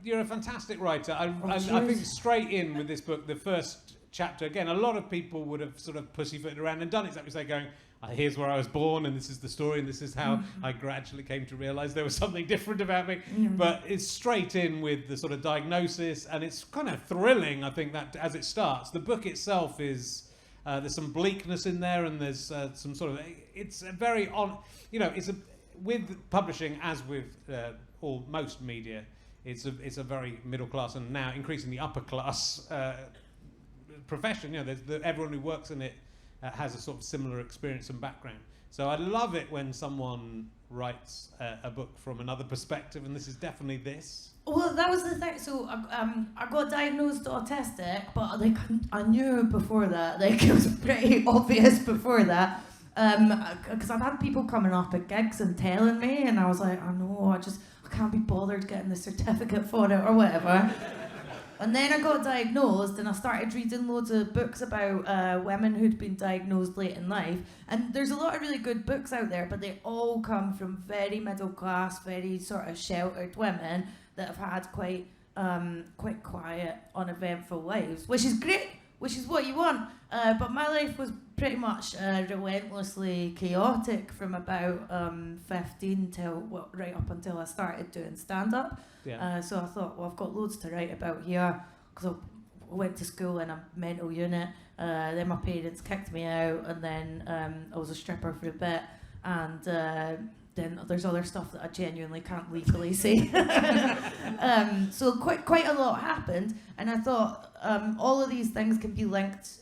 you're a fantastic writer. I think straight in with this book, the first chapter, again, a lot of people would have sort of pussyfooted around and done exactly so, going, here's where I was born, and this is the story, and this is how I gradually came to realise there was something different about me. But it's straight in with the sort of diagnosis, and it's kind of thrilling, I think, that as it starts. The book itself is, there's some bleakness in there, and there's some sort of, it's a very, with publishing, as with most media, it's a very middle class and now increasingly upper class profession. Everyone who works in it has a sort of similar experience and background. So I love it when someone writes a book from another perspective, and this is definitely this. Well, that was the thing. So I got diagnosed autistic, but I knew before that. It was pretty obvious before that. Because I've had people coming up at gigs and telling me, and I was like, I can't be bothered getting the certificate for it or whatever. And then I got diagnosed, and I started reading loads of books about women who'd been diagnosed late in life. And there's a lot of really good books out there, but they all come from very middle class, very sort of sheltered women that have had quite quiet, uneventful lives, which is great, which is what you want. But my life was pretty much relentlessly chaotic from about 15 till right up until I started doing stand-up. Yeah. So I thought, well, I've got loads to write about here, because I went to school in a mental unit. Then my parents kicked me out, and then I was a stripper for a bit, and then there's other stuff that I genuinely can't legally say. So quite a lot happened, and I thought all of these things can be linked.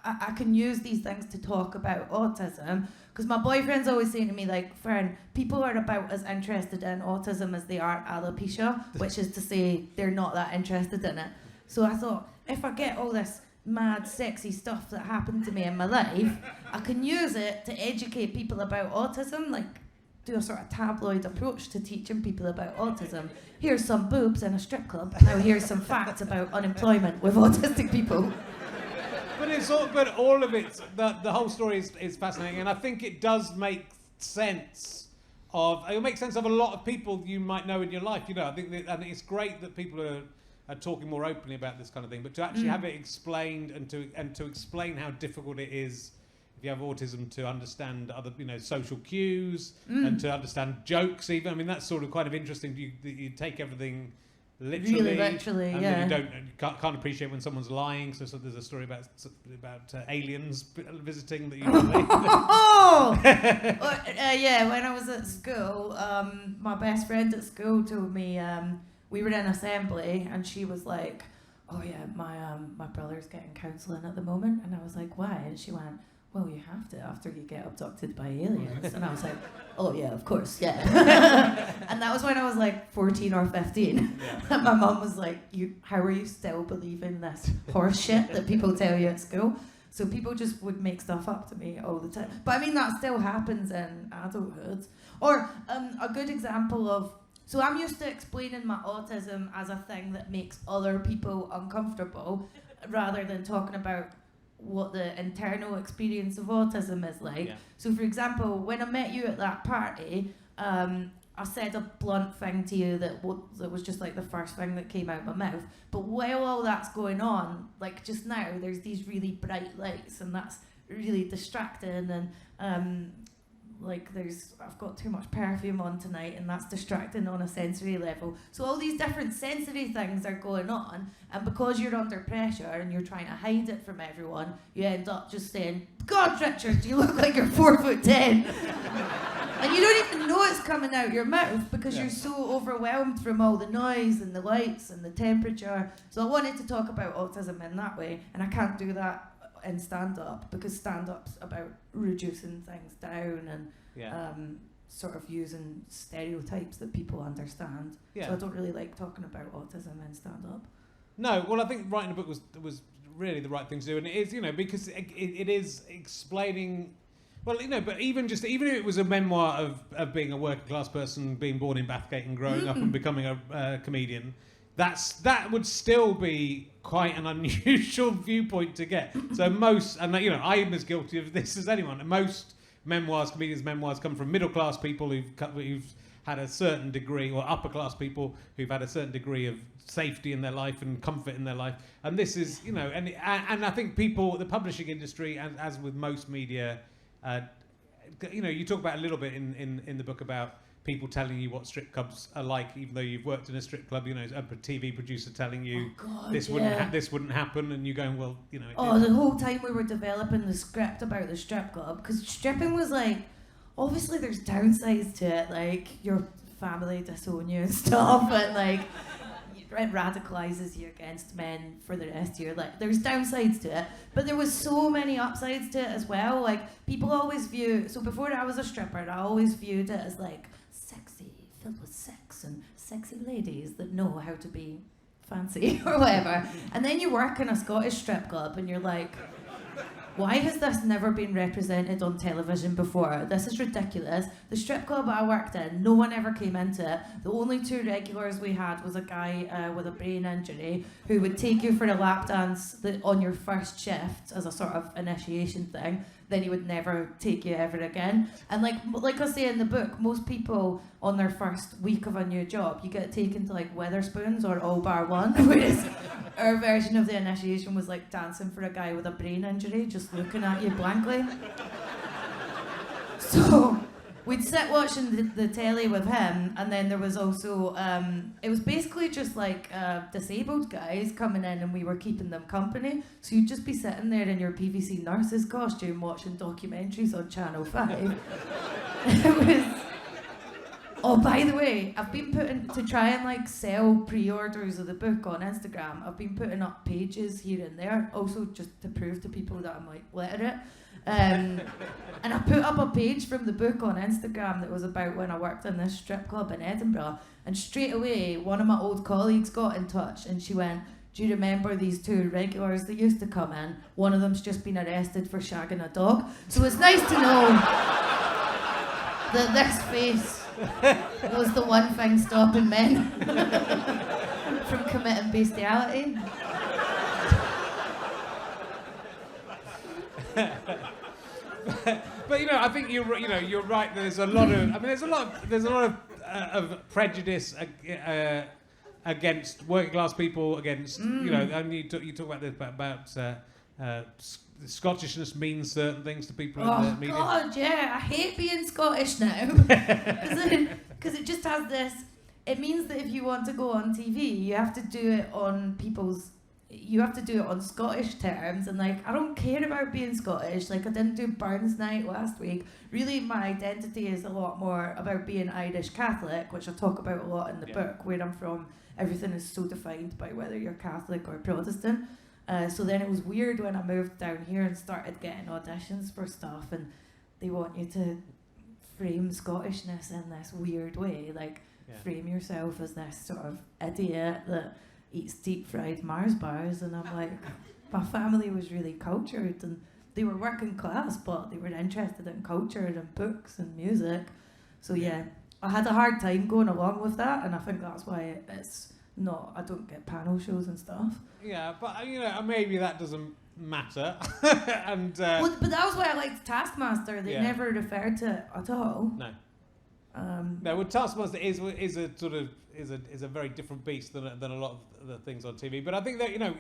I can use these things to talk about autism, because my boyfriend's always saying to me, like, Fern, people are about as interested in autism as they are alopecia, which is to say they're not that interested in it. So I thought, if I get all this mad, sexy stuff that happened to me in my life, I can use it to educate people about autism, like do a sort of tabloid approach to teaching people about autism. Here's some boobs in a strip club, now here's some facts about unemployment with autistic people. But all of it, the whole story is fascinating, and I think it does make sense of a lot of people you might know in your life. I think it's great that people are talking more openly about this kind of thing, but to actually have it explained and to explain how difficult it is if you have autism to understand other social cues and to understand jokes even. I mean, that's sort of kind of interesting. You take everything literally, and yeah. you can't appreciate when someone's lying. So there's a story about aliens visiting that you relate. Yeah, when I was at school, my best friend at school told me we were in assembly, and she was like, "Oh yeah, my brother's getting counselling at the moment," and I was like, "Why?" And she went, "Well, you have to after you get abducted by aliens." And I was like, "Oh yeah, of course, yeah." And that was when I was like 14 or 15. Yeah. And my mum was like, how are you still believing this horse shit that people tell you at school? So people just would make stuff up to me all the time. But I mean, that still happens in adulthood. Or a good example of, so I'm used to explaining my autism as a thing that makes other people uncomfortable, rather than talking about what the internal experience of autism is like. Yeah. So for example, when I met you at that party, I said a blunt thing to you that was just like the first thing that came out of my mouth. But while all that's going on, like just now, there's these really bright lights, and that's really distracting, and I've got too much perfume on tonight, and that's distracting on a sensory level. So all these different sensory things are going on, and because you're under pressure and you're trying to hide it from everyone, you end up just saying, "God, Richard, you look like you're 4'10". And you don't even know it's coming out your mouth because you're so overwhelmed from all the noise and the lights and the temperature. So I wanted to talk about autism in that way, and I can't do that in stand-up, because stand-up's about reducing things down and sort of using stereotypes that people understand. Yeah. So I don't really like talking about autism in stand-up. No, well, I think writing a book was really the right thing to do, and it is, because it is explaining. Well, but even if it was a memoir of being a working class person, being born in Bathgate and growing up and becoming a comedian, that would still be quite an unusual viewpoint to get. So I'm as guilty of this as anyone. And most comedians' memoirs come from middle class people who've had a certain degree, or upper class people who've had a certain degree of safety in their life and comfort in their life. And this is, you know, and I think people, the publishing industry, as with most media, you know, you talk about a little bit in the book about people telling you what strip clubs are like, even though you've worked in a strip club. You know, a TV producer telling you this wouldn't happen, and you're going, well, you know. The whole time we were developing the script about the strip club, because stripping was like, obviously there's downsides to it, like your family disown you and stuff, and like it radicalizes you against men for the rest of your life. There's downsides to it, but there was so many upsides to it as well. Like people always view, so before I was a stripper, I always viewed it as like sexy, filled with sex and sexy ladies that know how to be fancy or whatever. And then you work in a Scottish strip club and you're like, why has this never been represented on television before? This is ridiculous. The strip club I worked in, no one ever came into it. The only two regulars we had was a guy with a brain injury who would take you for a lap dance on your first shift as a sort of initiation thing. Then he would never take you ever again. And like I say in the book, most people on their first week of a new job, you get taken to like Wetherspoons or All Bar One, whereas our version of the initiation was like dancing for a guy with a brain injury, just looking at you blankly. So we'd sit watching the telly with him, and then there was also, it was basically just like disabled guys coming in and we were keeping them company. So you'd just be sitting there in your PVC nurse's costume watching documentaries on Channel 5. It was... Oh, by the way, I've been putting, to try and like sell pre-orders of the book on Instagram, I've been putting up pages here and there, also just to prove to people that I'm like literate. And I put up a page from the book on Instagram that was about when I worked in this strip club in Edinburgh, and straight away one of my old colleagues got in touch and she went, do you remember these two regulars that used to come in? One of them's just been arrested for shagging a dog. So it's nice to know that this face was the one thing stopping men from committing bestiality. But you know, I think you're right. There's a lot of prejudice against working class people, against you know. And you talk about this about Scottishness means certain things to people in the media. Oh God, yeah, I hate being Scottish now because it just has this. It means that if you want to go on TV, you have to do it on you have to do it on Scottish terms, and like I don't care about being Scottish. Like I didn't do Burns Night last week. Really, my identity is a lot more about being Irish Catholic, which I talk about a lot in the book. Where I'm from, everything is so defined by whether you're Catholic or Protestant. So then it was weird when I moved down here and started getting auditions for stuff, and they want you to frame Scottishness in this weird way, like frame yourself as this sort of idiot that eats deep fried Mars bars, and I'm like, my family was really cultured and they were working class, but they were interested in culture and books and music. So yeah, I had a hard time going along with that, and I think that's why it's not, I don't get panel shows and stuff. Yeah, but you know, maybe that doesn't matter. And well, but that was why I liked Taskmaster. They never referred to it at all. No. No, well, Taskmaster is a very different beast than a lot of the things on TV. But I think that, you know,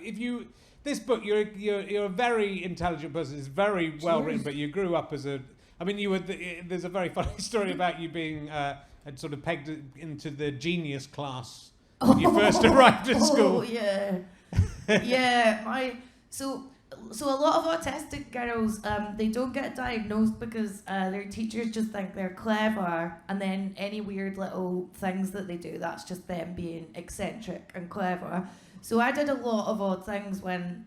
this book, you're a very intelligent person. It's very well written. But you grew up as there's a very funny story about you being sort of pegged into the genius class when you first arrived at school. Oh yeah, yeah. So a lot of autistic girls, they don't get diagnosed because their teachers just think they're clever, and then any weird little things that they do, that's just them being eccentric and clever. So I did a lot of odd things when,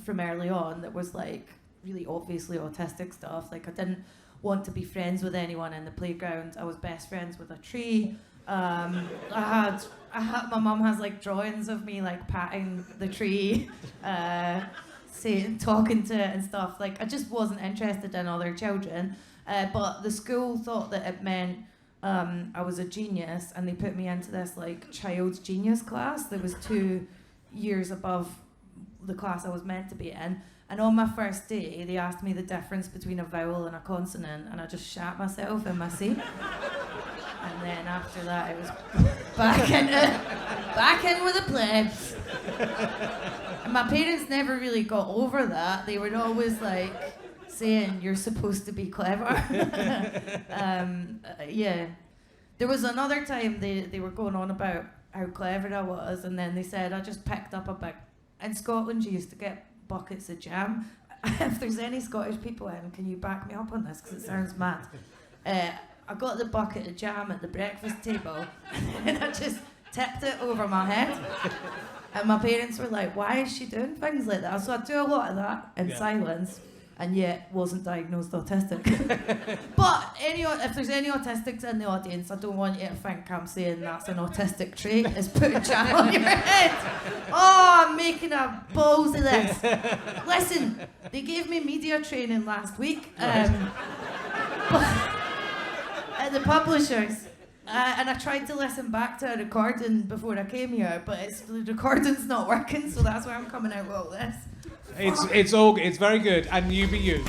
from early on, that was like really obviously autistic stuff. Like I didn't want to be friends with anyone in the playground. I was best friends with a tree. I had my mum has like drawings of me like patting the tree. Talking to it and stuff. Like I just wasn't interested in other children, but the school thought that it meant I was a genius, and they put me into this like child's genius class that was 2 years above the class I was meant to be in. And on my first day, they asked me the difference between a vowel and a consonant, and I just shat myself in my seat. And then after that, it was back in with the plebs. And my parents never really got over that. They were always like saying, "You're supposed to be clever." Yeah. There was another time they were going on about how clever I was, and then they said I just picked up a big. In Scotland, you used to get buckets of jam. If there's any Scottish people in, can you back me up on this? Because it sounds mad. I got the bucket of jam at the breakfast table, and I just tipped it over my head. And my parents were like, "Why is she doing things like that?" So I do a lot of that in silence, and yet wasn't diagnosed autistic. But if there's any autistics in the audience, I don't want you to think I'm saying that's an autistic trait, is putting jam on your head. Oh, I'm making a balls of this. Listen, they gave me media training last week at the publishers. And I tried to listen back to a recording before I came here, but the recording's not working, so that's why I'm coming out with all this. It's very good, and you be you.